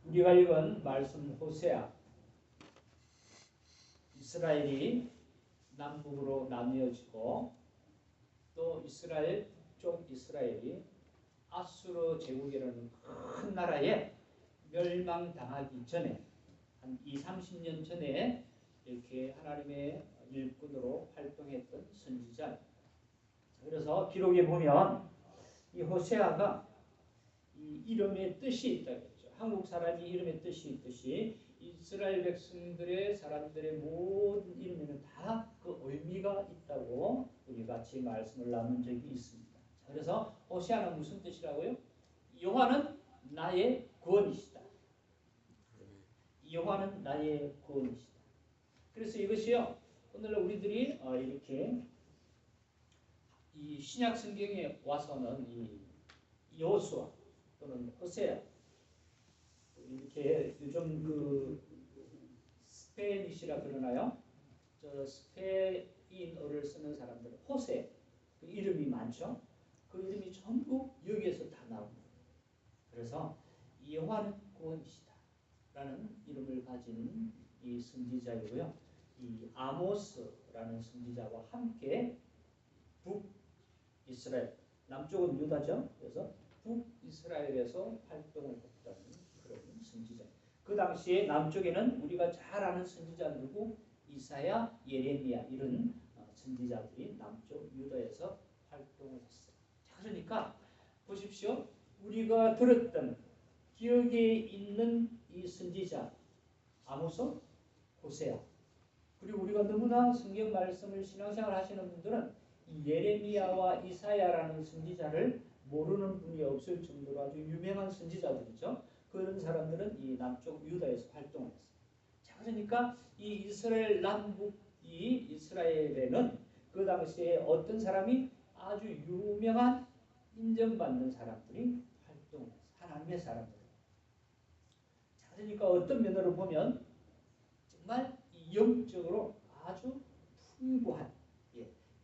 우리가 읽은 말씀 호세아, 이스라엘이 남북으로 나뉘어지고 또 이스라엘 쪽 이스라엘이 아수르 제국이라는 큰 나라에 멸망당하기 전에 한 20-30년 전에 이렇게 하나님의 일꾼으로 활동했던 선지자. 그래서 기록에 보면 이 호세아가 이 이름의 뜻이 있다고 했죠. 한국 사람이 이름의 뜻이 있듯이 이스라엘 백성들의 사람들의 모든 이름에는 다 그 의미가 있다고 우리 같이 말씀을 나눈 적이 있습니다. 그래서 호세아는 무슨 뜻이라고요? 여호와는 나의 구원이시다. 여호와는 나의 구원이시다. 그래서 이것이요, 오늘 우리들이 이렇게 이 신약 성경에 와서는 이 여호수아 또는 호세아, 이렇게 요즘 그 스페니시라 그러나요? 저 스페인어를 쓰는 사람들은 호세, 그 이름이 많죠. 그 이름이 전부 여기에서 다 나옵니다. 그래서 여호와는 구원이시다라는 이름을 가진 이 선지자이고요. 이 아모스라는 선지자와 함께 북이스라엘, 남쪽은 유다죠. 그래서 북이스라엘에서 활동을 했던 그런 선지자. 그 당시에 남쪽에는 우리가 잘 아는 선지자 누구? 이사야, 예레미야 이런 선지자들이 남쪽 유다에서 활동을 했어요. 자, 그러니까 보십시오. 우리가 들었던 기억에 있는 이 선지자 아모스, 호세아, 그리고 우리가 너무나 성경 말씀을 신앙생활 하시는 분들은 이 예레미야와 이사야라는 선지자를 모르는 분이 없을 정도로 아주 유명한 선지자들이죠. 그런 사람들은 이 남쪽 유다에서 활동을 했어요. 자, 그러니까 이 이스라엘 남북 이 이스라엘에는 그 당시에 어떤 사람이 아주 유명한 인정받는 사람들이 활동을 했어요. 하나님의 사람들. 자, 그러니까 어떤 면으로 보면 정말 영적으로 아주 풍부한,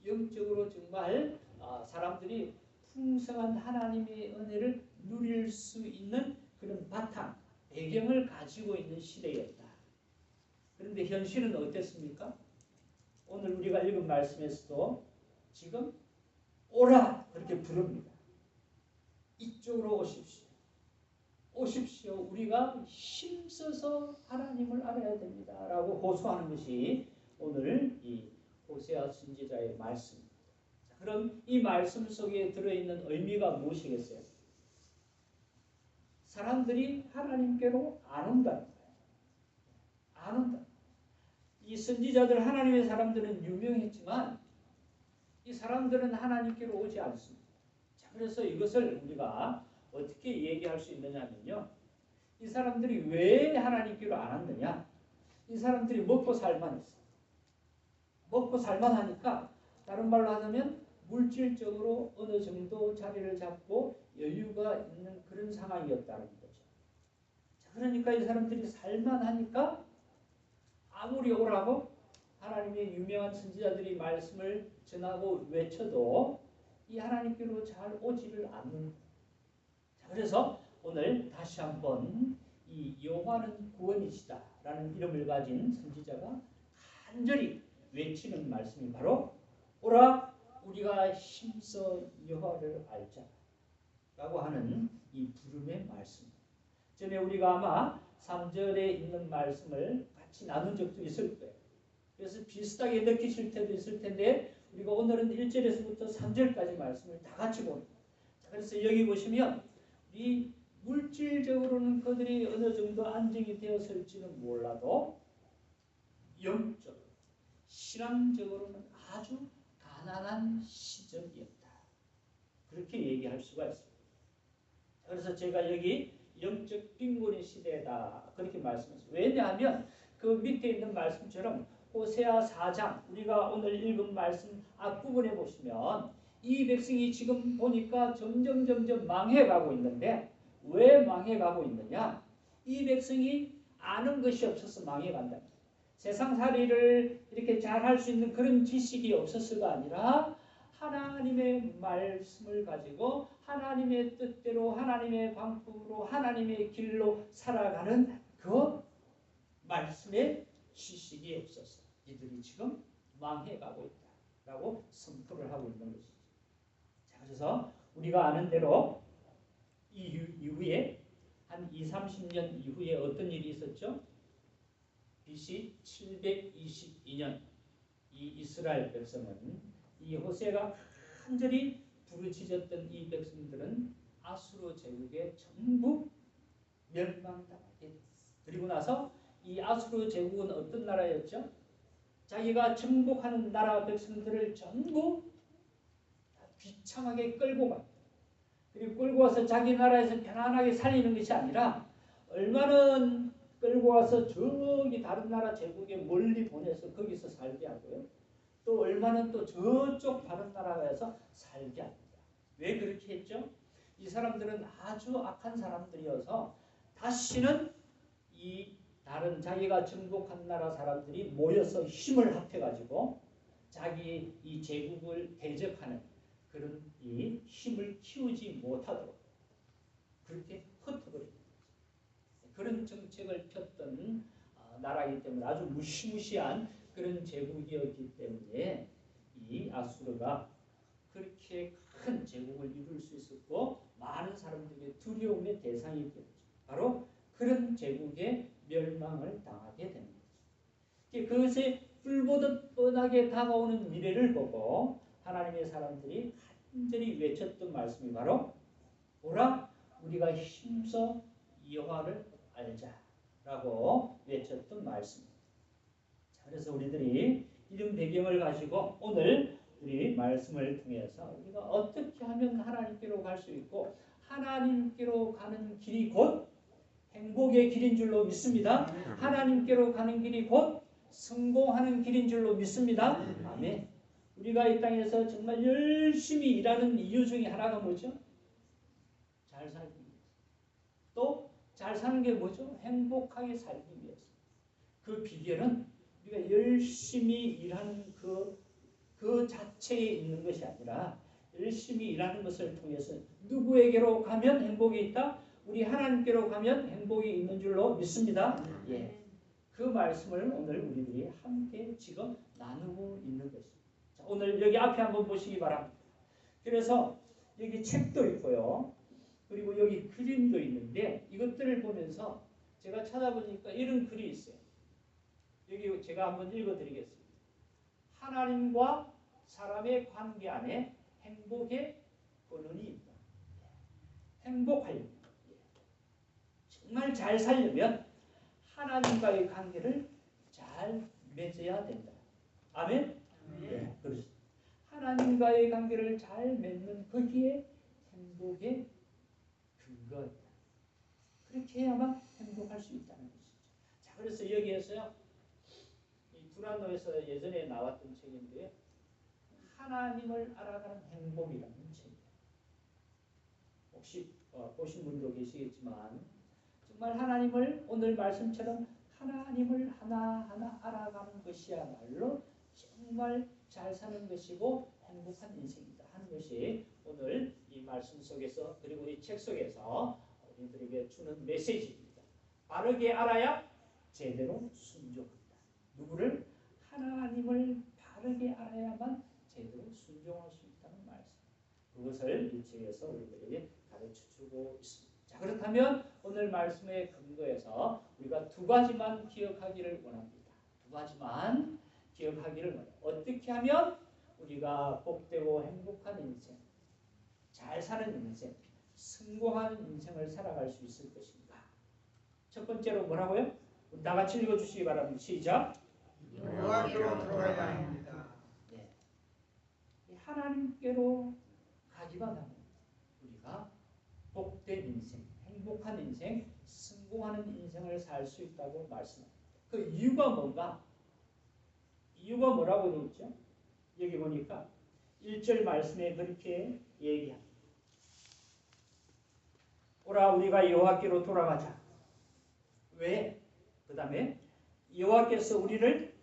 영적으로 정말 사람들이 풍성한 하나님의 은혜를 누릴 수 있는 그런 바탕, 배경을 가지고 있는 시대였다. 그런데 현실은 어땠습니까? 오늘 우리가 읽은 말씀에서도 지금 오라 그렇게 부릅니다. 이쪽으로 오십시오. 오십시오. 우리가 힘써서 하나님을 알아야 됩니다. 라고 호소하는 것이 오늘 이 호세아 선지자의 말씀입니다. 자, 그럼 이 말씀 속에 들어있는 의미가 무엇이겠어요? 사람들이 하나님께로 안 온다는 거예요. 안 온다. 이 선지자들, 하나님의 사람들은 유명했지만 이 사람들은 하나님께로 오지 않습니다. 자, 그래서 이것을 우리가 어떻게 얘기할 수 있느냐면요, 이 사람들이 왜 하나님께로 안 왔느냐? 이 사람들이 먹고 살만 했어. 먹고 살만 하니까 다른 말로 하자면 물질적으로 어느 정도 자리를 잡고 여유가 있는 그런 상황이었다는 거죠. 자, 그러니까 이 사람들이 살만 하니까 아무리 오라고 하나님의 유명한 선지자들이 말씀을 전하고 외쳐도 이 하나님께로 잘 오지를 않는. 자, 그래서 오늘 다시 한번 이 여호와는 구원이시다라는 이름을 가진 선지자가 간절히 외치는 말씀이 바로 오라 우리가 힘써 여호와를 알자라고 하는 이 부름의 말씀. 전에 우리가 아마 3절에 있는 말씀을 같이 나눈 적도 있을 거예요. 그래서 비슷하게 느끼실 때도 있을 텐데 우리가 오늘은 1절에서부터 3절까지 말씀을 다 같이 봅니다. 그래서 여기 보시면 이 물질적으로는 그들이 어느 정도 안정이 되었을지는 몰라도 영적으로, 신앙적으로는 아주 가난한 시절이었다. 그렇게 얘기할 수가 있습니다. 그래서 제가 여기 영적 빈곤의 시대다 그렇게 말씀했어요. 왜냐하면 그 밑에 있는 말씀처럼 호세아 4장 우리가 오늘 읽은 말씀 앞부분에 보시면 이 백성이 지금 보니까 점점 망해가고 있는데 왜 망해가고 있느냐? 이 백성이 아는 것이 없어서 망해간다. 세상살이를 이렇게 잘 할 수 있는 그런 지식이 없었어가 아니라 하나님의 말씀을 가지고 하나님의 뜻대로 하나님의 방법으로 하나님의 길로 살아가는 그 말씀의 지식이 없어서 이들이 지금 망해가고 있다라고 선포를 하고 있는 것이죠. 자, 그래서 우리가 아는 대로 이후에 한 20-30년 이후에 어떤 일이 있었죠? BC 722년 이 이스라엘 백성은 이 호세가 간절히 부르짖었던 이 백성들은 아수르 제국에 전부 멸망당하게 됐어요. 그리고 나서 이 아수르 제국은 어떤 나라였죠? 자기가 정복하는 나라 백성들을 전부 비참하게 끌고 갑니다. 그리고 끌고 와서 자기 나라에서 편안하게 살리는 것이 아니라 얼마는 끌고 와서 저기 다른 나라 제국에 멀리 보내서 거기서 살게 하고요. 또 얼마는 또 저쪽 다른 나라에서 살게 합니다. 왜 그렇게 했죠? 이 사람들은 아주 악한 사람들이어서 다시는 이 다른 자기가 정복한 나라 사람들이 모여서 힘을 합해가지고 자기 이 제국을 대적하는 그런 이 힘을 키우지 못하도록 그렇게 흩어버립니다. 그런 정책을 폈던 나라이기 때문에 아주 무시무시한 그런 제국이었기 때문에 이 아수르가 그렇게 큰 제국을 이룰 수 있었고 많은 사람들에게 두려움의 대상이 되었죠. 바로 그런 제국의 멸망을 당하게 되는 거죠. 그것이 불보듯 뻔하게 다가오는 미래를 보고 하나님의 사람들이 간절히 외쳤던 말씀이 바로 보라 우리가 힘써 여호와를 알자라고 외쳤던 말씀입니다. 그래서 우리들이 이런 배경을 가지고 오늘 우리 말씀을 통해서 우리가 어떻게 하면 하나님께로 갈 수 있고 하나님께로 가는 길이 곧 행복의 길인 줄로 믿습니다. 하나님께로 가는 길이 곧 성공하는 길인 줄로 믿습니다. 아멘. 우리가 이 땅에서 정말 열심히 일하는 이유 중에 하나가 뭐죠? 잘 살기 위해서. 또 잘 사는 게 뭐죠? 행복하게 살기 위해서. 그 비결은 우리가 열심히 일하는 그 자체에 있는 것이 아니라 열심히 일하는 것을 통해서 누구에게로 가면 행복이 있다? 우리 하나님께로 가면 행복이 있는 줄로 믿습니다. 예. 그 말씀을 오늘 우리들이 함께 지금 나누고 있는 것입니다. 자, 오늘 여기 앞에 한번 보시기 바랍니다. 그래서 여기 책도 있고요. 그리고 여기 그림도 있는데 이것들을 보면서 제가 찾아보니까 이런 글이 있어요. 여기 제가 한번 읽어드리겠습니다. 하나님과 사람의 관계 안에 행복의 근원이 있다. 행복하려면 정말 잘 살려면 하나님과의 관계를 잘 맺어야 된다. 아멘? 네, 그렇습니다. 하나님과의 관계를 잘 맺는 거기에 행복의 근거이다. 그렇게 해야만 행복할 수 있다는 것이죠. 자, 그래서 여기에서요. 이 두란노에서 예전에 나왔던 책인데요. 하나님을 알아가는 행복이라는 책이에요. 혹시 보신 분도 계시겠지만 정말 하나님을 오늘 말씀처럼 하나님을 하나하나 알아가는 것이야말로 정말 잘 사는 것이고 행복한 인생이다 하는 것이 오늘 이 말씀 속에서 그리고 이 책 속에서 우리들에게 주는 메시지입니다. 바르게 알아야 제대로 순종한다. 누구를? 하나님을 바르게 알아야만 제대로 순종할 수 있다는 말씀. 그것을 이 책에서 우리들에게 가르쳐주고 있습니다. 자, 그렇다면 오늘 말씀의 근거에서 우리가 두 가지만 기억하기를 원합니다. 두 가지만 기억하기를 원합니다. 어떻게 하면 우리가 복되고 행복한 인생, 잘 사는 인생, 성공하는 인생을 살아갈 수 있을 것인가? 첫 번째로 뭐라고요? 다 같이 읽어주시기 바랍니다. 시작. 여호와께로 돌아가야 합니다. 네. 하나님께로 가기만 하면 우리가 복된 인생, 행복한 인생, 성공하는 인생을 살 수 있다고 말씀합니다. 그 이유가 뭔가? 이유가 뭐라고 되어 있죠? 여기 보니까 1절 말씀에 그렇게 얘기합니다. 오라 우리가 여호와께로 돌아가자. 왜? 그 다음에 여호와께서 우리를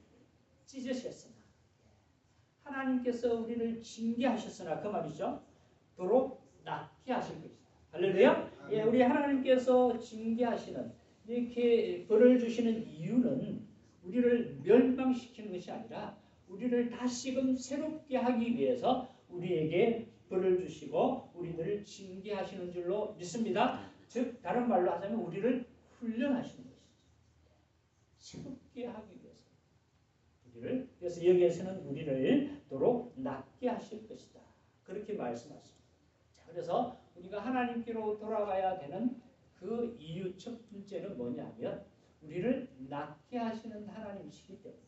찢으셨으나 하나님께서 우리를 징계하셨으나 그 말이죠. 도로 낫게 하실 것이다. 할렐루야. 예, 우리 하나님께서 징계하시는 이렇게 벌을 주시는 이유는 우리를 멸망시키는 것이 아니라 우리를 다시금 새롭게 하기 위해서 우리에게 벌을 주시고 우리들을 징계하시는 줄로 믿습니다. 즉 다른 말로 하자면 우리를 훈련하시는 것이죠. 새롭게 하기 위해서 우리를, 그래서 여기에서는 우리를 도로 낫게 하실 것이다. 그렇게 말씀하십니다. 자, 그래서 우리가 하나님께로 돌아가야 되는 그 이유 첫 번째는 뭐냐면 우리를 낫게 하시는 하나님이시기 때문에.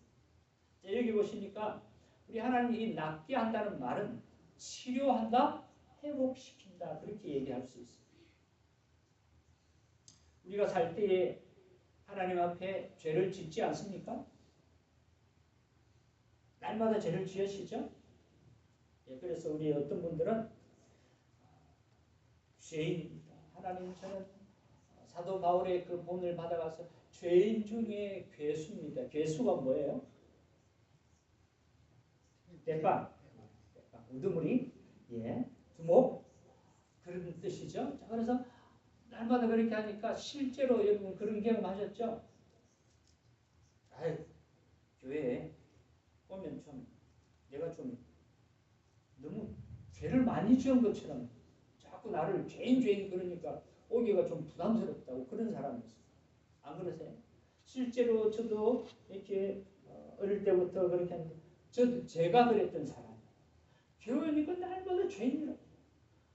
자, 여기 보시니까 우리 하나님이 이 낫게 한다는 말은 치료한다, 회복시킨다 그렇게 얘기할 수 있습니다. 우리가 살 때에 하나님 앞에 죄를 짓지 않습니까? 날마다 죄를 지으시죠? 예, 그래서 우리 어떤 분들은 죄인입니다. 하나님 저는 사도 바울의 그 본을 받아가서 죄인 중에 괴수입니다. 괴수가 뭐예요? 대빵, 우두머리, 예, 두목 그런 뜻이죠. 자, 그래서 날마다 그렇게 하니까 실제로 여러분 그런 경험하셨죠? 아이, 교회에 오면 좀 내가 좀 너무 죄를 많이 지은 것처럼 자꾸 나를 죄인 그러니까 오기가 좀 부담스럽다고 그런 사람이 있어요. 안 그러세요? 실제로 저도 이렇게 어릴 때부터 그렇게 하는데 저도 제가 그랬던 사람. 교회니까 날마다 죄인이라고.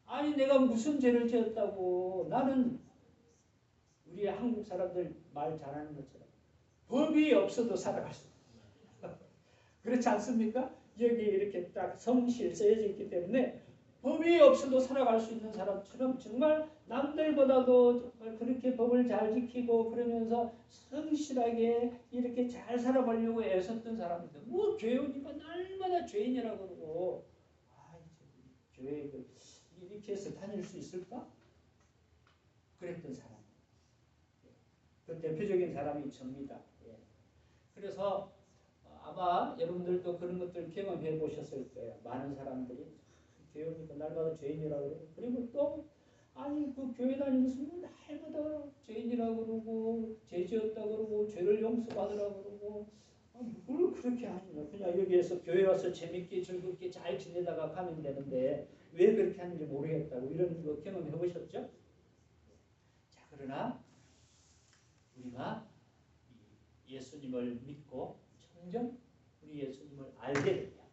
아니 내가 무슨 죄를 지었다고. 나는 우리 한국 사람들 말 잘하는 것처럼 법이 없어도 살아갈 수 없어요. 그렇지 않습니까? 여기 이렇게 딱 성실 써져 있기 때문에 법이 없어도 살아갈 수 있는 사람처럼 정말 남들보다도 정말 그렇게 법을 잘 지키고 그러면서 성실하게 이렇게 잘 살아가려고 애썼던 사람인데 뭐 교회 오니까 날마다 죄인이라고 그러고 교회 이렇게 해서 다닐 수 있을까? 그랬던 사람. 그 대표적인 사람이 접니다. 예. 그래서 아마 여러분들도 그런 것들 경험해 보셨을 거예요. 많은 사람들이 교회 오니까 날마다 죄인이라고 그러고 그리고 또 아니 그 교회 다니면서 날마다 죄인이라고 그러고 죄 지었다고 그러고 죄를 용서받으라고 그러고 뭘 그렇게 하시나. 그냥 여기에서 교회 와서 재밌게 즐겁게 잘 지내다가 가면 되는데 왜 그렇게 하는지 모르겠다고 이런 거 경험해 보셨죠? 자, 그러나 우리가 예수님을 믿고 점점 우리 예수님을 알게 됩니다.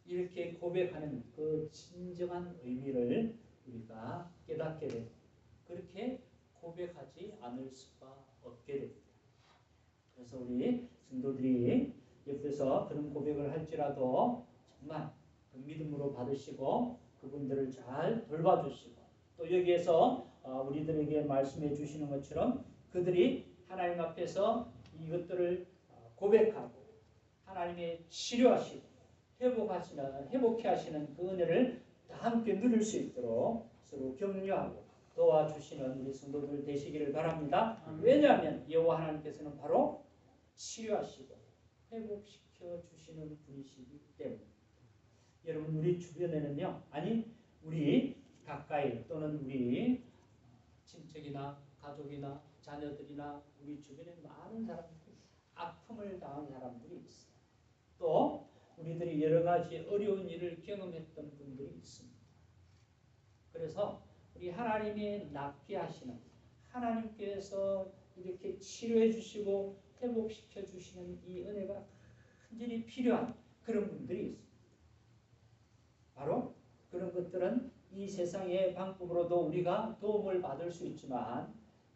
이렇게 고백하는 그 진정한 의미를 우리가 깨닫게 됩니다. 그렇게 고백하지 않을 수가 없게 됩니다. 그래서 우리 성도들이 옆에서 그런 고백을 할지라도 정말 그 믿음으로 받으시고 그분들을 잘 돌봐주시고 또 여기에서 우리들에게 말씀해 주시는 것처럼 그들이 하나님 앞에서 이것들을 고백하고 하나님의 치료하시고 회복해 하시는 그 은혜를 다 함께 누릴 수 있도록 서로 격려하고 도와주시는 우리 성도들 되시기를 바랍니다. 왜냐하면 여호와 하나님께서는 바로 치료하시고 회복시켜 주시는 분이시기 때문에. 여러분 우리 주변에는요, 아니 우리 가까이 또는 우리 친척이나 가족이나 자녀들이나 우리 주변에 많은 사람들이 아픔을 당한 사람들이 있어요. 또 우리들이 여러 가지 어려운 일을 경험했던 분들이 있습니다. 그래서 우리 하나님이 낫게 하시는 하나님께서 이렇게 치료해 주시고 회복시켜 주시는 이 은혜가 간절히 필요한 그런 분들이 있습니다. 바로 그런 것들은 이 세상의 방법으로도 우리가 도움을 받을 수 있지만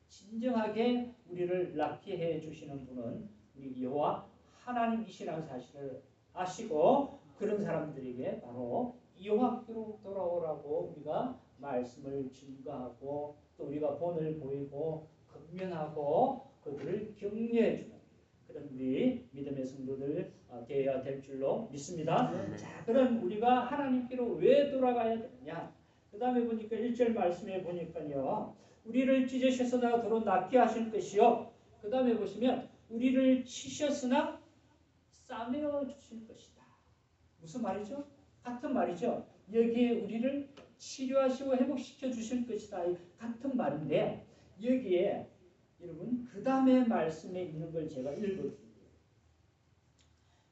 진정하게 우리를 낫게 해 주시는 분은 우리 여호와 하나님이시라는 사실을 아시고 그런 사람들에게 바로 여호와께로 돌아오라고 우리가 말씀을 증거하고 또 우리가 본을 보이고 권면하고 그들을 격려해 주는 그런 우리 믿음의 성도들 되어야 될 줄로 믿습니다. 자, 그럼 우리가 하나님께로 왜 돌아가야 되느냐? 그 다음에 보니까 1절 말씀에 보니까요. 우리를 찢으셨으나 도로 낫게 하실 것이요. 그 다음에 보시면 우리를 치셨으나 싸매어 주실 것이다. 무슨 말이죠? 같은 말이죠. 여기에 우리를 치료하시고 회복시켜 주실 것이다. 같은 말인데 여기에 여러분 그 다음에 말씀에 있는 걸 제가 읽어드릴게요.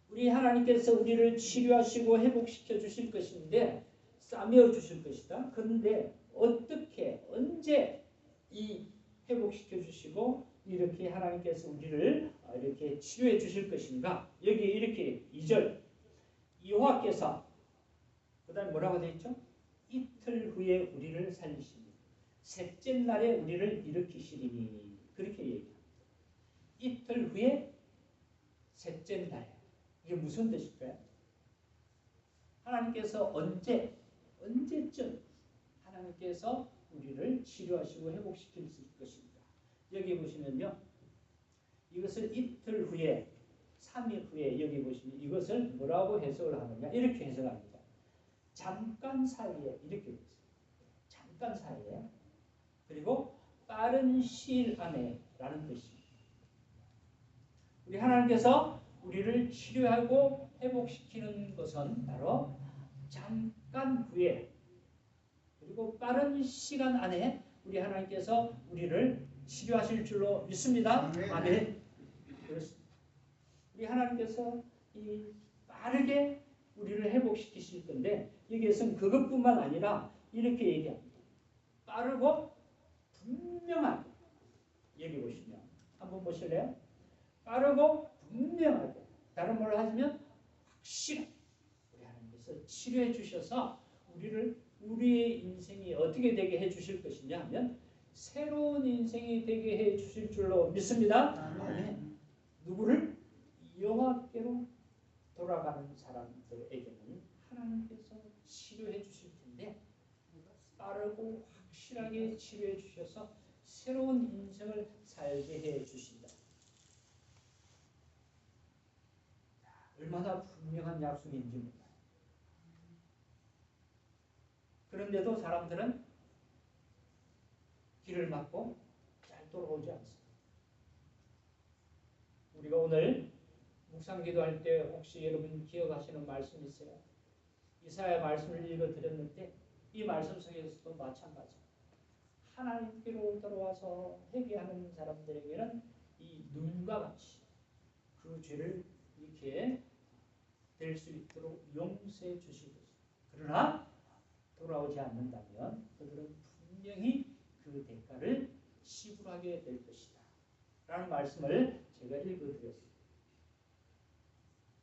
우리 하나님께서 우리를 치료하시고 회복시켜 주실 것인데 싸매어 주실 것이다. 그런데 어떻게 언제 이 회복시켜 주시고 이렇게 하나님께서 우리를 이렇게 치료해 주실 것인가? 여기에 이렇게 2절 여호와께서 그 다음에 뭐라고 되어 있죠? 이틀 후에 우리를 살리시니 셋째 날에 우리를 일으키시리니 그렇게 얘기합니다. 이틀 후에 셋째 날에 이게 무슨 뜻일까요? 하나님께서 언제쯤 하나님께서 우리를 치료하시고 회복시킬 것입니다. 여기 보시면요. 이것을 이틀 후에 3일 후에 여기 보시면 이것을 뭐라고 해석을 하느냐 이렇게 해석합니다. 잠깐 사이에 이렇게 있어요. 잠깐 사이에 그리고 빠른 시일 안에 라는 뜻입니다. 우리 하나님께서 우리를 치료하고 회복시키는 것은 바로 잠깐 후에 그리고 빠른 시간 안에 우리 하나님께서 우리를 치료하실 줄로 믿습니다. 아멘. 그렇습니다. 우리 하나님께서 이 빠르게 우리를 회복시키실 건데 여기에서는 그것뿐만 아니라 이렇게 얘기합니다. 빠르고 분명하게 여기 보시면 한번 보실래요? 빠르고 분명하게 다른 말로 하시면 확실하게 우리 하나님께서 치료해 주셔서 우리의 인생이 어떻게 되게 해 주실 것이냐 하면 새로운 인생이 되게 해 주실 줄로 믿습니다. 아멘. 누구를? 여호와께로 돌아가는 사람들에게는 하나님께서 치료해 주실 텐데 빠르고 확실하게 치료해 주셔서 새로운 인생을 살게 해 주신다. 얼마나 분명한 약속인지 몰라요. 그런데도 사람들은 길을 막고 잘 돌아오지 않습니다. 우리가 오늘 묵상 기도할 때 혹시 여러분 기억하시는 말씀 있어요? 이사야 말씀을 읽어드렸는데 이 말씀 속에서도 마찬가지입니다. 하나님께로 돌아와서 회개하는 사람들에게는 이 눈과 같이 그 죄를 이렇게 될 수 있도록 용서해 주실 것입니다. 그러나 돌아오지 않는다면 그들은 분명히 그 대가를 지불하게 될 것이다. 라는 말씀을 제가 읽어드렸습니다.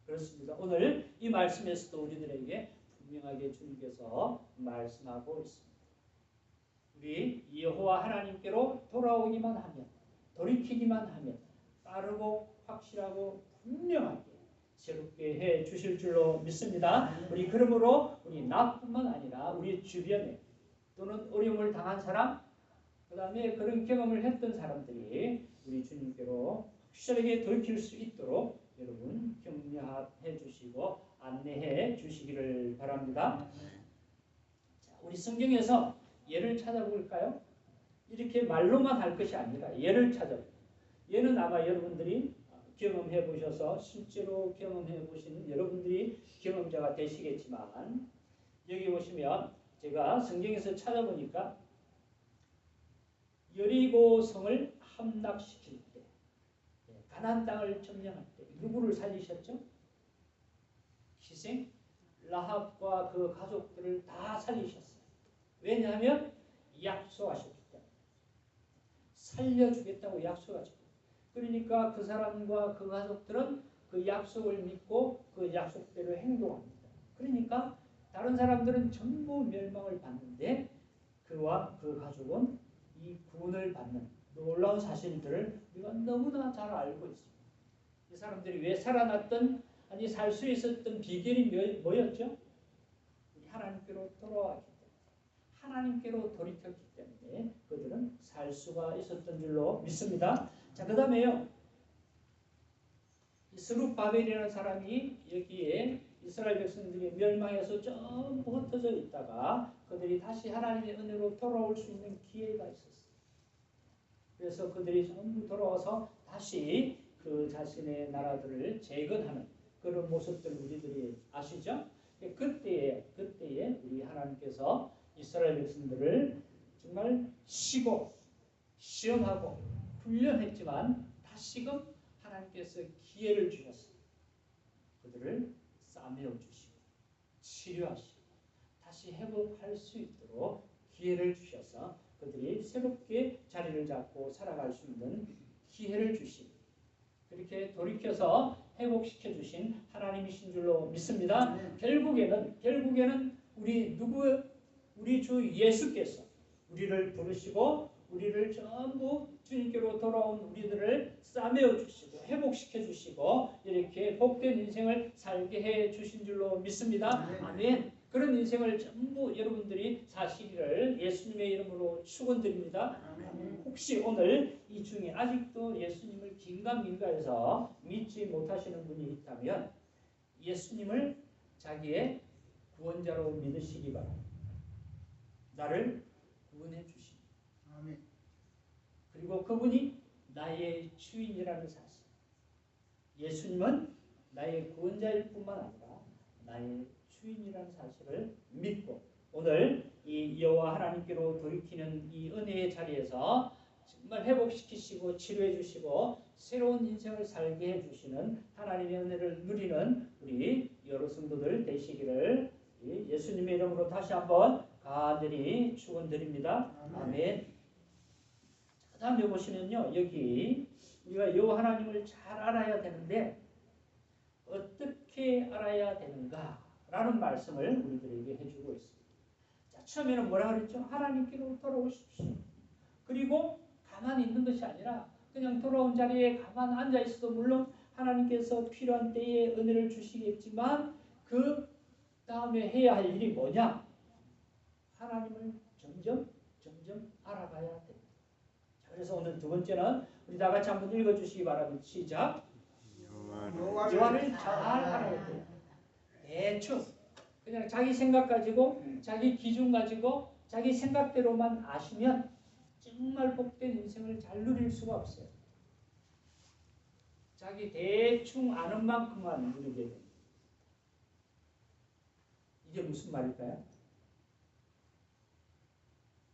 그렇습니다. 오늘 이 말씀에서도 우리들에게 분명하게 주님께서 말씀하고 있습니다. 우리 여호와 하나님께로 돌아오기만 하면 돌이키기만 하면 빠르고 확실하고 분명하게 새롭게 해 주실 줄로 믿습니다. 우리 그러므로 우리 나뿐만 아니라 우리 주변에 또는 어려움을 당한 사람 그 다음에 그런 경험을 했던 사람들이 우리 주님께로 확실하게 돌이킬 수 있도록 여러분 격려해 주시고 안내해 주시기를 바랍니다. 자, 우리 성경에서 예를 찾아볼까요? 이렇게 말로만 할 것이 아니라 예를 찾아볼까요? 예는 아마 여러분들이 경험해 보셔서 실제로 경험해 보시는 여러분들이 경험자가 되시겠지만 여기 보시면 제가 성경에서 찾아보니까 여리고 성을 함락시킬 때 가나안 땅을 점령할 때 누구를 살리셨죠? 희생 라합과 그 가족들을 다 살리셨어요. 왜냐하면 약속하셨기 때문에 살려주겠다고 약속하셨기 때문에. 그러니까 그 사람과 그 가족들은 그 약속을 믿고 그 약속대로 행동합니다. 그러니까 다른 사람들은 전부 멸망을 받는데 그와 그 가족은 이 구원을 받는 놀라운 사실들을 우리가 너무나 잘 알고 있습니다. 이 사람들이 왜 살아났던 아니 살 수 있었던 비결이 뭐였죠? 우리 하나님께로 돌아왔기 때문에 하나님께로 돌이켰기 때문에 그들은 살 수가 있었던 줄로 믿습니다. 자, 그 다음에요. 스룹바벨이라는 사람이 여기에 이스라엘 백성들이 멸망해서 전부 흩어져 있다가 그들이 다시 하나님의 은혜로 돌아올 수 있는 기회가 있었어요. 그래서 그들이 전부 돌아와서 다시 그 자신의 나라들을 재건하는 그런 모습들 우리들이 아시죠? 그때에 우리 하나님께서 이스라엘 백성들을 정말 쉬고 시험하고 훈련했지만 다시금 하나님께서 기회를 주셨습니다. 그들을 싸매어 주시고 치료하시고 다시 회복할 수 있도록 기회를 주셔서 그들이 새롭게 자리를 잡고 살아갈 수 있는 기회를 주시고 그렇게 돌이켜서 회복시켜 주신 하나님이신 줄로 믿습니다. 결국에는 우리 주 예수께서 우리를 부르시고 우리를 전부 주님께로 돌아온 우리들을 싸매어 주시고 회복시켜 주시고 이렇게 복된 인생을 살게 해 주신 줄로 믿습니다. 아멘. 그런 인생을 전부 여러분들이 사시기를 예수님의 이름으로 축원드립니다. 혹시 오늘 이 중에 아직도 예수님을 긴가민가해서 믿지 못하시는 분이 있다면 예수님을 자기의 구원자로 믿으시기 바랍니다. 나를 구원해 주십니다. 그리고 그분이 나의 주인이라는 사실. 예수님은 나의 구원자일 뿐만 아니라 나의 주인이라는 사실을 믿고 오늘 이 여호와 하나님께로 돌이키는 이 은혜의 자리에서 정말 회복시키시고 치료해 주시고 새로운 인생을 살게 해주시는 하나님의 은혜를 누리는 우리 여러 성도들 되시기를 예수님의 이름으로 다시 한번 간절히 축원드립니다. 아멘. 그 다음에 보시면요, 여기 우리가 여호와 하나님을 잘 알아야 되는데 어떻게 알아야 되는가 라는 말씀을 우리들에게 해주고 있습니다. 자, 처음에는 뭐라 그랬죠? 하나님께로 돌아오십시오. 그리고 가만히 있는 것이 아니라 그냥 돌아온 자리에 가만 앉아 있어도 물론 하나님께서 필요한 때에 은혜를 주시겠지만 그 다음에 해야 할 일이 뭐냐? 하나님을 점점 알아가야 됩니다. 자, 그래서 오늘 두 번째는 우리 다 같이 한번 읽어주시기 바랍니다. 시작. 여호와를 잘 알아야 돼요. 대충 그냥 자기 생각 가지고 자기 기준 가지고 자기 생각대로만 아시면 정말 복된 인생을 잘 누릴 수가 없어요. 자기 대충 아는 만큼만 누리게 됩니다. 이게 무슨 말일까요?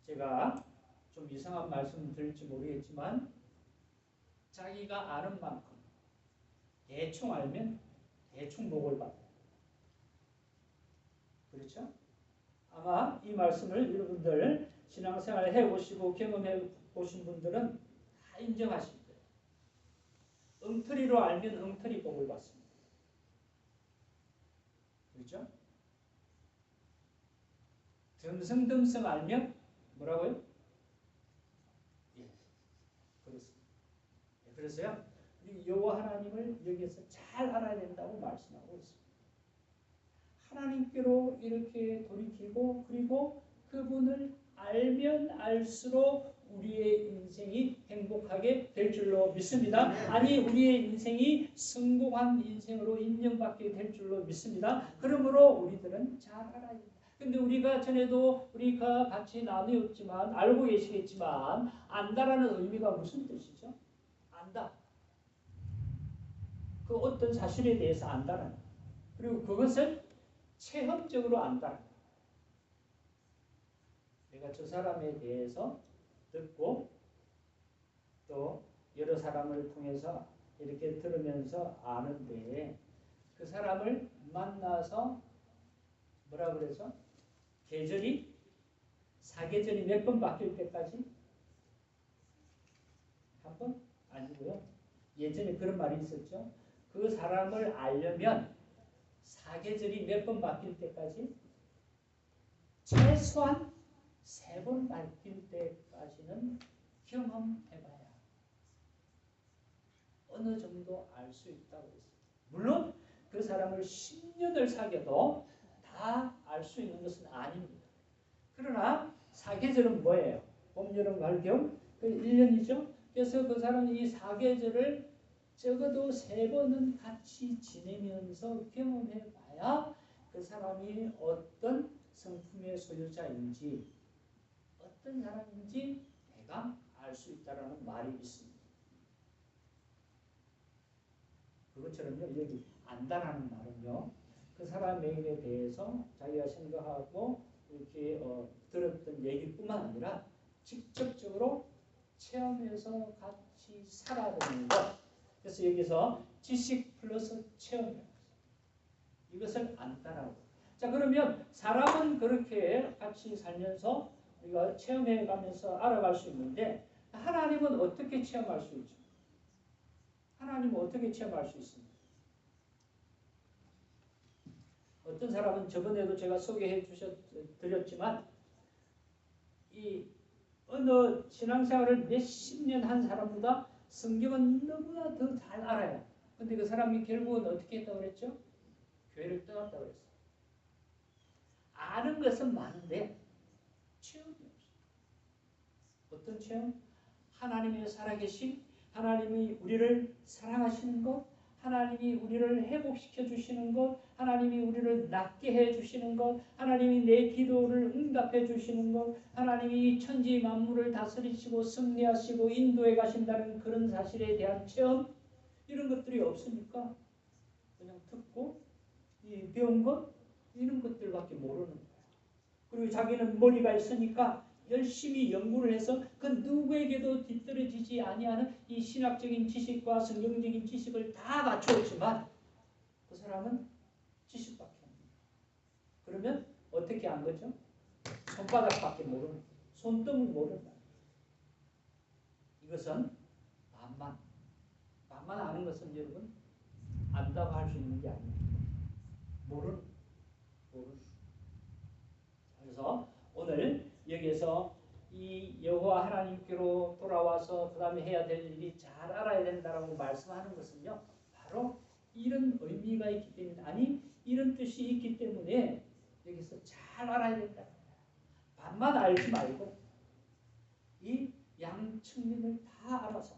제가 좀 이상한 말씀 드릴지 모르겠지만 자기가 아는 만큼 대충 알면 대충 복을 받아요. 그렇죠? 아마 이 말씀을 여러분들 신앙생활 해보시고 경험해 보신 분들은 다 인정하실 거예요. 엉터리로 알면 엉터리 복을 받습니다. 그렇죠? 듬성듬성 알면 뭐라고요? 예, 그렇습니다. 예, 그래서요, 우리 여호와 하나님을 여기에서 잘 알아야 된다고 말씀하고 있습니다. 하나님께로 이렇게 돌이키고 그리고 그분을 알면 알수록 우리의 인생이 행복하게 될 줄로 믿습니다. 아니 우리의 인생이 성공한 인생으로 인정받게 될 줄로 믿습니다. 그러므로 우리들은 잘 알아야 됩니다. 근데 우리가 전에도 우리가 같이 나누었지만 알고 계시겠지만 안다라는 의미가 무슨 뜻이죠? 안다. 그 어떤 사실에 대해서 안다라는 그리고 그것을 체험적으로 안다. 내가 저 사람에 대해서 듣고 또 여러 사람을 통해서 이렇게 들으면서 아는데 그 사람을 만나서 뭐라 그래서 계절이 사계절이 몇 번 바뀔 때까지 한 번? 아니고요. 예전에 그런 말이 있었죠. 그 사람을 알려면 사계절이 몇 번 바뀔 때까지 최소한 3번 바뀔 때까지는 경험해봐야 어느 정도 알 수 있다고 했습니다. 물론 그 사람을 10년을 사귀어도 다 알 수 있는 것은 아닙니다. 그러나 사계절은 뭐예요? 봄, 여름, 가을, 겨울? 그 1년이죠. 그래서 그 사람이 이 사계절을 적어도 3번은 같이 지내면서 경험해봐야 그 사람이 어떤 성품의 소유자인지 어떤 사람인지 내가 알 수 있다는 말이 있습니다. 그것처럼요, 여기 안다라는 말은요, 그 사람에게 대해서 자기가 생각하고 이렇게 들었던 얘기뿐만 아니라 직접적으로 체험해서 같이 살아가는 것. 그래서 여기서 지식 플러스 체험. 이것을 안 따라하고. 자, 그러면 사람은 그렇게 같이 살면서 우리가 체험해 가면서 알아갈 수 있는데 하나님은 어떻게 체험할 수 있죠? 하나님은 어떻게 체험할 수 있습니까? 어떤 사람은 저번에도 제가 소개해 드렸지만 이 어느 신앙생활을 몇십 년 한 사람보다 성경은 너무나 더 잘 알아요. 근데 그 사람이 결국은 어떻게 했다고 그랬죠? 교회를 떠났다고 그랬어요. 아는 것은 많은데 체험이 없어요. 어떤 체험? 하나님의 살아계심, 하나님이 우리를 사랑하시는 것, 하나님이 우리를 회복시켜 주시는 것, 하나님이 우리를 낫게 해 주시는 것, 하나님이 내 기도를 응답해 주시는 것, 하나님이 천지 만물을 다스리시고 승리하시고 인도해 가신다는 그런 사실에 대한 체험, 이런 것들이 없으니까 그냥 듣고 배운 것, 이런 것들밖에 모르는 거예요. 그리고 자기는 머리가 있으니까 열심히 연구를 해서 그 누구에게도 뒤떨어지지 아니하는 이 신학적인 지식과 성경적인 지식을 다 갖추었지만 그 사람은 지식밖에 없는 거예요. 그러면 어떻게 한 거죠? 손바닥밖에 모르는 거예요. 손등을 모른다. 이것은 만만 아는 것은 여러분 안다고 할 수 있는 게 아닙니다. 모르는. 그래서 오늘 여기에서 이 여호와 하나님께로 돌아와서 그 다음에 해야 될 일이 잘 알아야 된다라고 말씀하는 것은요, 바로 이런 의미가 있기 때문에, 아니 이런 뜻이 있기 때문에 여기서 잘 알아야 된다. 반만 알지 말고 이 양측면을 다 알아서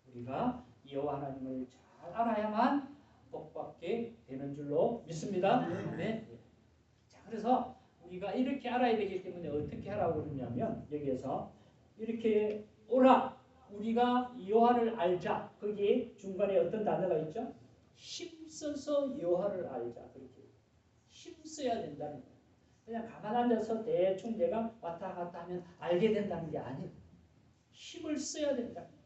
우리가 여호와 하나님을 잘 알아야만 복받게 되는 줄로 믿습니다. 네. 자, 그래서 우리가 이렇게 알아야 되기 때문에 어떻게 하라고 그러냐면 여기에서 이렇게 오라 우리가 여호와를 알자. 거기에 중간에 어떤 단어가 있죠? 힘써서 여호와를 알자. 그렇게 힘써야 된다는 거예요. 그냥 가만 앉아서 대충 내가 왔다 갔다 하면 알게 된다는 게 아니에요. 힘을 써야 된다는 거죠.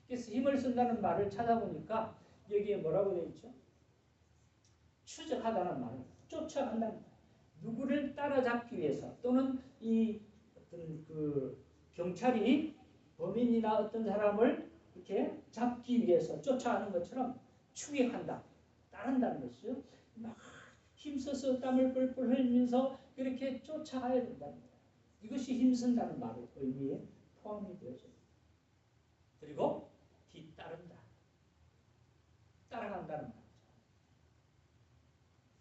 그래서 힘을 쓴다는 말을 찾아보니까 여기에 뭐라고 되어 있죠? 추적하다는 말은 쫓아간다는 거예요. 누구를 따라잡기 위해서 또는 이 어떤 그 경찰이 범인이나 어떤 사람을 이렇게 잡기 위해서 쫓아가는 것처럼 추격한다, 따른다는 것이죠. 막 힘써서 땀을 뻘뻘 흘리면서 그렇게 쫓아가야 된다는 거예요. 이것이 힘쓴다는 말의 의미에 포함이 되어져요. 그리고 뒤따른다, 따라간다는 말이죠.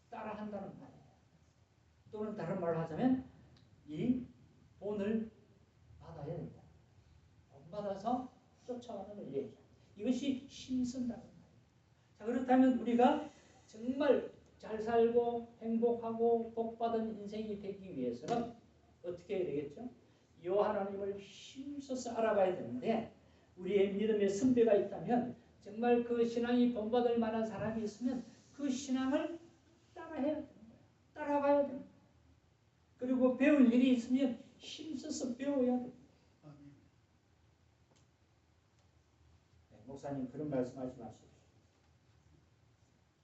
따라한다는 말이에요. 또는 다른 말로 하자면 이 본을 받아야 된다. 본 받아서 쫓아가는 걸 얘기합니다. 이것이 힘쓴다는 말이에요. 자, 그렇다면 우리가 정말 잘 살고 행복하고 복받은 인생이 되기 위해서는 어떻게 해야 되겠죠? 여호와 하나님을 힘써서 알아가야 되는데 우리의 믿음의 선배가 있다면 정말 그 신앙이 본받을 만한 사람이 있으면 그 신앙을 따라해야 됩니다. 따라가야 됩니다. 그리고 배울 일이 있으면 힘써서 배워야 됩니다. 네, 목사님 그런 말씀하지 마십시오.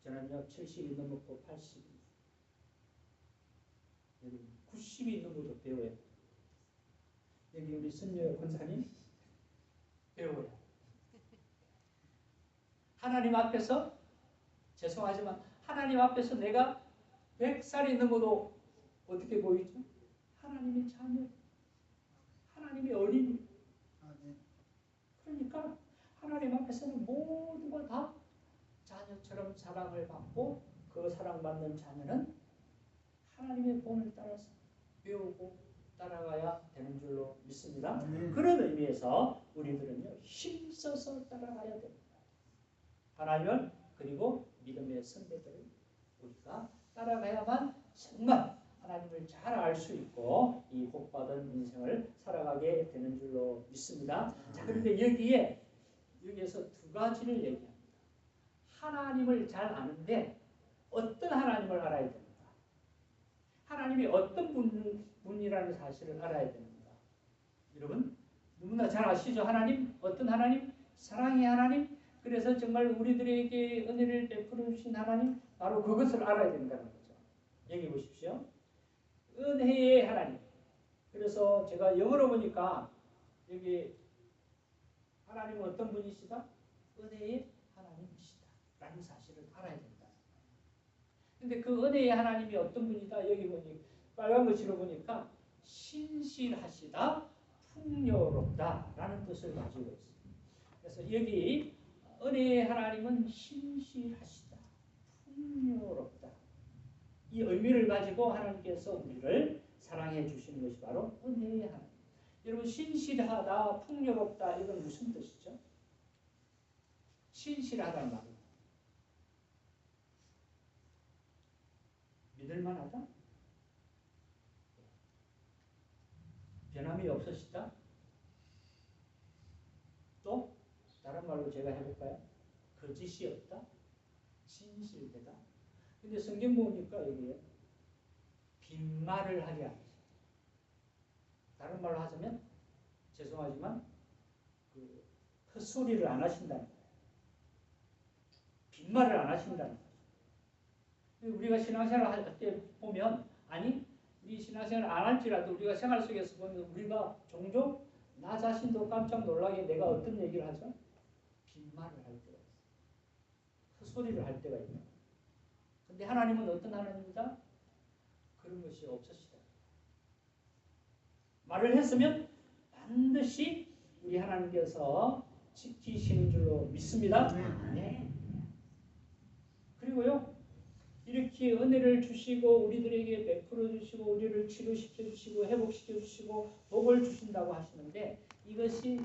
저는요 70이 넘었고 80이 여러분 90이 넘어도 배워야 돼요. 여기 우리 선녀 권사님 배워야 돼요. 하나님 앞에서 죄송하지만 하나님 앞에서 내가 100살이 넘어도 어떻게 보이죠? 하나님의 자녀, 하나님의 어린이. 그러니까 하나님 앞에서는 모두가 다 자녀처럼 사랑을 받고 그 사랑받는 자녀는 하나님의 본을 따라서 배우고 따라가야 되는 줄로 믿습니다. 그런 의미에서 우리들은요 힘써서 따라가야 됩니다. 하나님을 그리고 믿음의 선배들을 우리가 따라가야만 정말 하나님을 잘 알 수 있고 이 복받은 인생을 살아가게 되는 줄로 믿습니다. 자, 그런데 여기에서 두 가지를 얘기합니다. 하나님을 잘 아는데 어떤 하나님을 알아야 됩니다. 하나님이 어떤 분이라는 사실을 알아야 됩니다. 여러분 누구나 잘 아시죠? 하나님 어떤 하나님? 사랑의 하나님. 그래서 정말 우리들에게 은혜를 베풀어 주신 하나님, 바로 그것을 알아야 된다는 거죠. 여기 보십시오. 은혜의 하나님. 그래서 제가 영어로 보니까 여기 하나님은 어떤 분이시다? 은혜의 하나님이시다 라는 사실을 알아야 된다. 근데 그 은혜의 하나님이 어떤 분이다? 여기 보니 빨간 글씨로 보니까 신실하시다, 풍요롭다 라는 뜻을 가지고 있습니다. 그래서 여기 은혜의 하나님은 신실하시다, 풍요롭다, 이 의미를 가지고 하나님께서 우리를 사랑해 주시는 것이 바로 은혜의 하나님. 여러분 신실하다, 풍요롭다 이건 무슨 뜻이죠? 신실하다는 말은 믿을만하다? 변함이 없으시다? 또 다른 말로 제가 해볼까요? 거짓이 없다? 진실되다? 근데 성경 보니까 여기에 빈말을 하지 않으시다. 다른 말로 하자면 죄송하지만 그 헛소리를 안 하신다는 거예요. 빈말을 안 하신다는 거예요. 우리가 신앙생활 할 때 보면 아니 우리 신앙생활 안 할지라도 우리가 생활 속에서 보면 우리가 종종 나 자신도 깜짝 놀라게 내가 어떤 얘기를 하죠? 빈말을 할 때가 있어요. 헛소리를 할 때가 있어요. 근데 하나님은 어떤 하나님이다? 그런 것이 없으시다. 말을 했으면 반드시 우리 하나님께서 지키시는 줄로 믿습니다. 네. 그리고요 이렇게 은혜를 주시고 우리들에게 베풀어 주시고 우리를 치료시켜 주시고 회복시켜 주시고 복을 주신다고 하시는데 이것이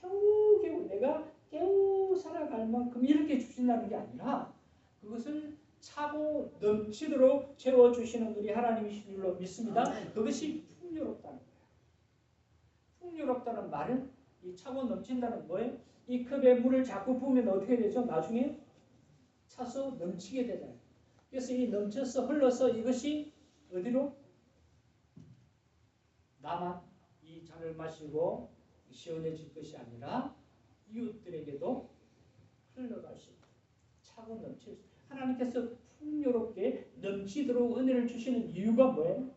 겨우겨우 내가 겨우 살아갈 만큼 이렇게 주신다는 게 아니라 그것을 차고 넘치도록 채워주시는 우리 하나님이신 줄로 믿습니다. 그것이 풍요롭다는 거예요. 풍요롭다는 말은 이 차고 넘친다는 거예요. 이 컵에 물을 자꾸 부으면 어떻게 되죠? 나중에 차서 넘치게 되잖아요. 그래서 이 넘쳐서 흘러서 이것이 어디로? 나만 이 잔을 마시고 시원해질 것이 아니라 이웃들에게도 흘러갈 수 있다. 차고 넘칠 수 있다. 하나님께서 풍요롭게 넘치도록 은혜를 주시는 이유가 뭐예요?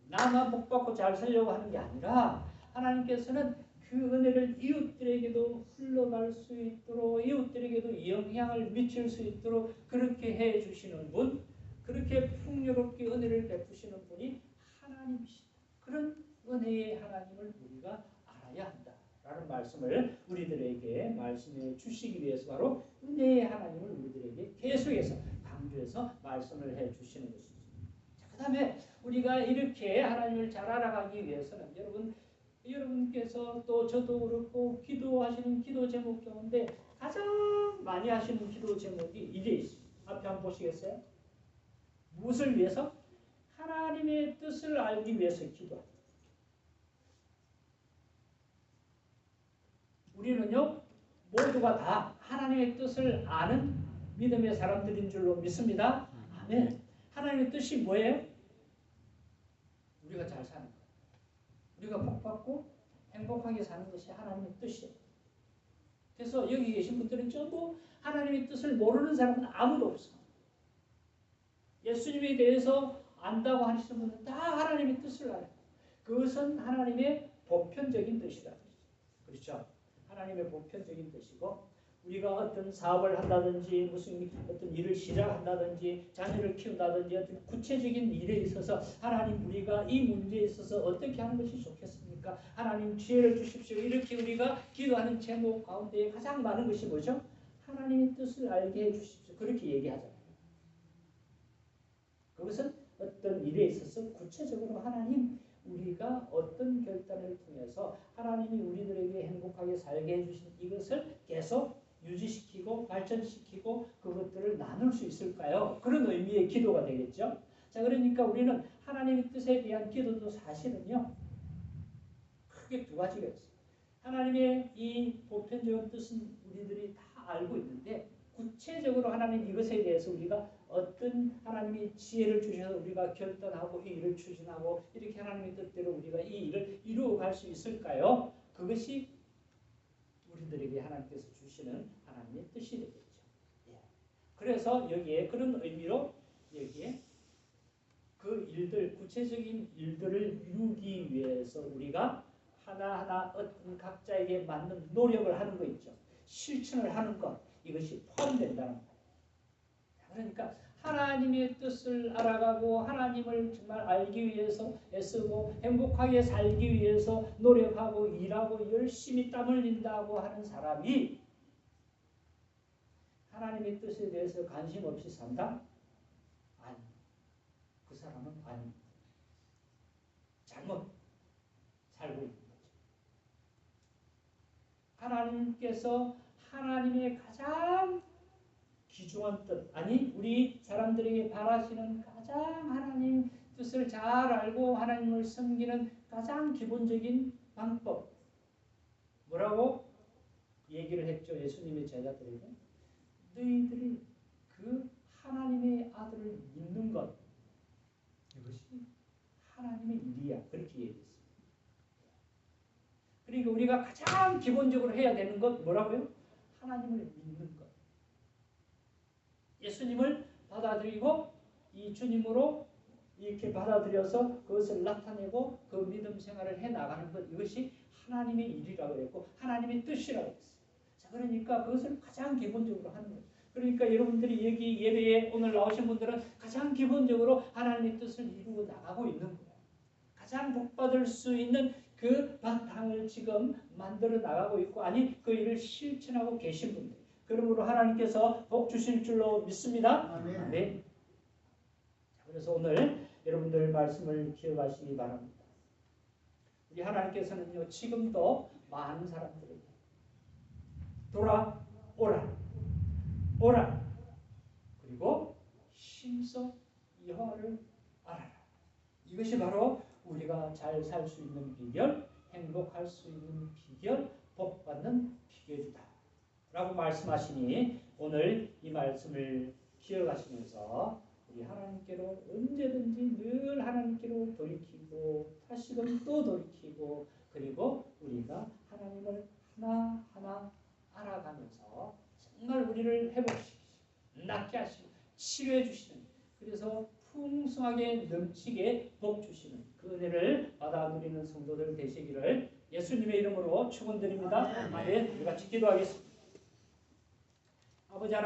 나만 복받고 잘 살려고 하는 게 아니라 하나님께서는 그 은혜를 이웃들에게도 흘러갈 수 있도록 이웃들에게도 영향을 미칠 수 있도록 그렇게 해주시는 분, 그렇게 풍요롭게 은혜를 베푸시는 분이 하나님이시다. 그런 은혜의 하나님을 우리가 알아야 한다라는 말씀을 우리들에게 말씀해 주시기 위해서 바로 은혜의 하나님을 우리들에게 계속해서 강조해서 말씀을 해 주시는 것입니다. 그 다음에 우리가 이렇게 하나님을 잘 알아가기 위해서는 여러분께서 또 저도 그렇고 기도하시는 기도 제목 가운데 가장 많이 하시는 기도 제목이 이게 있습니다. 앞에 한번 보시겠어요? 무엇을 위해서? 하나님의 뜻을 알기 위해서 기도합니다. 우리는요 모두가 다 하나님의 뜻을 아는 믿음의 사람들인 줄로 믿습니다. 아멘. 하나님의 뜻이 뭐예요? 우리가 잘 사는 것. 우리가 복받고 행복하게 사는 것이 하나님의 뜻이에요. 그래서 여기 계신 분들은 전부 하나님의 뜻을 모르는 사람은 아무도 없어. 예수님에 대해서 안다고 하시는 분은 다 하나님의 뜻을 알아요. 그것은 하나님의 보편적인 뜻이다. 그렇죠? 하나님의 보편적인 뜻이고 우리가 어떤 사업을 한다든지 무슨 어떤 일을 시작한다든지 자녀를 키운다든지 어떤 구체적인 일에 있어서 하나님 우리가 이 문제에 있어서 어떻게 하는 것이 좋겠습니까? 하나님 지혜를 주십시오. 이렇게 우리가 기도하는 제목 가운데 가장 많은 것이 뭐죠? 하나님의 뜻을 알게 해주십시오. 그렇게 얘기하잖아요. 그것은 어떤 일에 있어서 구체적으로 하나님 우리가 어떤 결단을 통해서 하나님이 우리들에게 행복하게 살게 해주신 이것을 계속 유지시키고 발전시키고 그것들을 나눌 수 있을까요? 그런 의미의 기도가 되겠죠. 자, 그러니까 우리는 하나님의 뜻에 대한 기도도 사실은요 크게 두 가지가 있어요. 하나님의 이 보편적인 뜻은 우리들이 다 알고 있는데 구체적으로 하나님 이것에 대해서 우리가 어떤 하나님이 지혜를 주셔서 우리가 결단하고 이 일을 추진하고 이렇게 하나님의 뜻대로 우리가 이 일을 이루어갈 수 있을까요? 그것이 우리들에게 하나님께서 주시는 하나님의 뜻이 되겠죠. 예. 그래서 여기에 그런 의미로 여기에 그 일들, 구체적인 일들을 이루기 위해서 우리가 하나하나 어떤 각자에게 맞는 노력을 하는 거 있죠. 실천을 하는 것, 이것이 포함된다는 거예요. 그러니까 하나님의 뜻을 알아가고 하나님을 정말 알기 위해서 애쓰고 행복하게 살기 위해서 노력하고 일하고 열심히 땀 흘린다고 하는 사람이 하나님의 뜻에 대해서 관심 없이 산다? 아니, 그 사람은 아니, 잘못 살고 있는 거죠. 하나님께서 하나님의 가장 귀중한 뜻, 아니 우리 사람들에게 바라시는 가장 하나님 뜻을 잘 알고 하나님을 섬기는 가장 기본적인 방법, 뭐라고 얘기를 했죠? 예수님의 제자들에게 너희들이 그 하나님의 아들을 믿는 것, 이것이 하나님의 일이야, 그렇게 얘기했습니다. 그러니까 우리가 가장 기본적으로 해야 되는 것 뭐라고요? 하나님을 믿는 것. 예수님을 받아들이고 이 주님으로 이렇게 받아들여서 그것을 나타내고 그 믿음 생활을 해나가는 것, 이것이 하나님의 일이라고 했고 하나님의 뜻이라고 했어요. 자, 그러니까 그것을 가장 기본적으로 하는 거예요. 그러니까 여러분들이 여기 예배에 오늘 나오신 분들은 가장 기본적으로 하나님의 뜻을 이루어 나가고 있는 거예요. 가장 복받을 수 있는 그 바탕을 지금 만들어 나가고 있고, 아니 그 일을 실천하고 계신 분들, 그러므로 하나님께서 복 주실 줄로 믿습니다. 아멘. 네. 그래서 오늘 여러분들 말씀을 기억하시기 바랍니다. 우리 하나님께서는요, 지금도 많은 사람들에게 돌아오라, 오라, 그리고 힘써 여호와를 알아라. 이것이 바로 우리가 잘 살 수 있는 비결, 행복할 수 있는 비결, 복받는 비결이다 라고 말씀하시니, 오늘 이 말씀을 기억하시면서 우리 하나님께로 언제든지 늘 하나님께로 돌이키고 다시금 또 돌이키고, 그리고 우리가 하나님을 하나하나 알아가면서 정말 우리를 회복시키시고 낫게 하시고 치료해 주시는, 그래서 풍성하게 넘치게 복 주시는 그 은혜를 받아 누리는 성도들 되시기를 예수님의 이름으로 축원드립니다. 아멘. 우리 같이 기도하겠습니다. 아버지 하나님,